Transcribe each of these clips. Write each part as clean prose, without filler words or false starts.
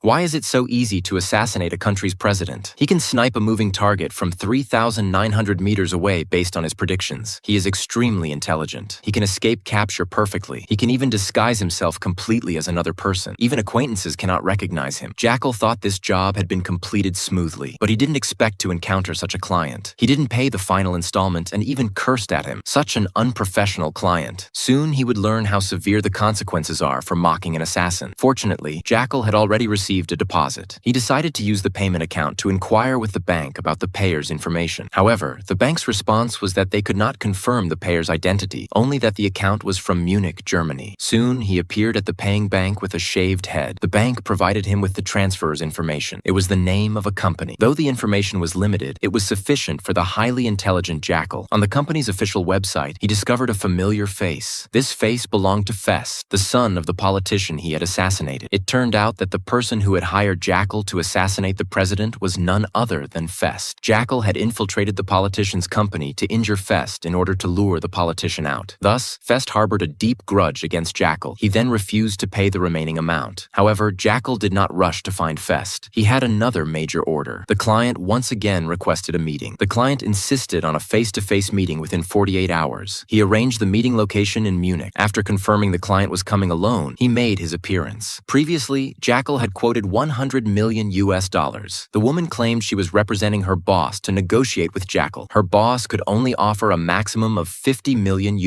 Why is it so easy to assassinate a country's president? He can snipe a moving target from 3,900 meters away based on his predictions. He is extremely intelligent. He can escape capture perfectly. He can even disguise himself completely as another person. Even acquaintances cannot recognize him. Jackal thought this job had been completed smoothly, but he didn't expect to encounter such a client. He didn't pay the final installment and even cursed at him. Such an unprofessional client. Soon he would learn how severe the consequences are for mocking an assassin. Fortunately, Jackal had already received a deposit. He decided to use the payment account to inquire with the bank about the payer's information. However, the bank's response was that they could not confirm the payer's identity, only that the account was from Munich, Germany. Soon, he appeared at the paying bank with a shaved head. The bank provided him with the transferor's information. It was the name of a company. Though the information was limited, it was sufficient for the highly intelligent Jackal. On the company's official website, he discovered a familiar face. This face belonged to Fest, the son of the politician he had assassinated. It turned out that the person who had hired Jackal to assassinate the president was none other than Fest. Jackal had infiltrated the politician's company to injure Fest in order to lure the politician out. Thus, Fest harbored a deep grudge against Jackal. He then refused to pay the remaining amount. However, Jackal did not rush to find Fest. He had another major order. The client once again requested a meeting. The client insisted on a face-to-face meeting within 48 hours. He arranged the meeting location in Munich. After confirming the client was coming alone, he made his appearance. Previously, Jackal had quoted $100 million. The woman claimed she was representing her boss to negotiate with Jackal. Her boss could only offer a maximum of $50 million.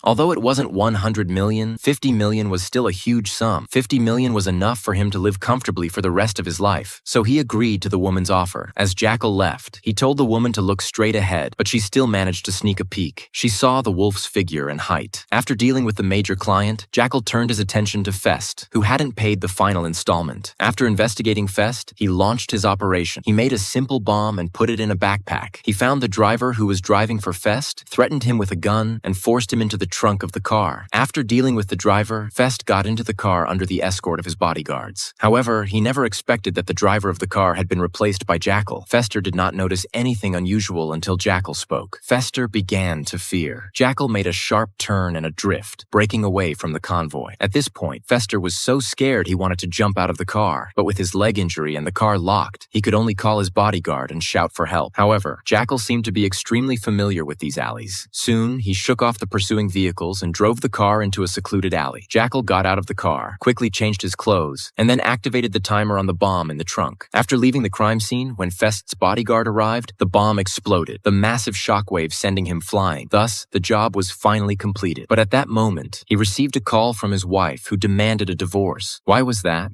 Although it wasn't 100 million, 50 million was still a huge sum. 50 million was enough for him to live comfortably for the rest of his life, so he agreed to the woman's offer. As Jackal left, he told the woman to look straight ahead, but she still managed to sneak a peek. She saw the wolf's figure and height. After dealing with the major client, Jackal turned his attention to Fest, who hadn't paid the final installment. After investigating Fest, he launched his operation. He made a simple bomb and put it in a backpack. He found the driver who was driving for Fest, threatened him with a gun, and forced him into the trunk of the car. After dealing with the driver, Fest got into the car under the escort of his bodyguards. However, he never expected that the driver of the car had been replaced by Jackal. Fester did not notice anything unusual until Jackal spoke. Fester began to fear. Jackal made a sharp turn and a drift, breaking away from the convoy. At this point, Fester was so scared he wanted to jump out of the car, but with his leg injury and the car locked, he could only call his bodyguard and shout for help. However, Jackal seemed to be extremely familiar with these alleys. Soon, he shook off the pursuing vehicles and drove the car into a secluded alley. Jackal got out of the car, quickly changed his clothes, and then activated the timer on the bomb in the trunk. After leaving the crime scene, when Fest's bodyguard arrived, the bomb exploded, the massive shockwave sending him flying. Thus, the job was finally completed. But at that moment, he received a call from his wife who demanded a divorce. Why was that?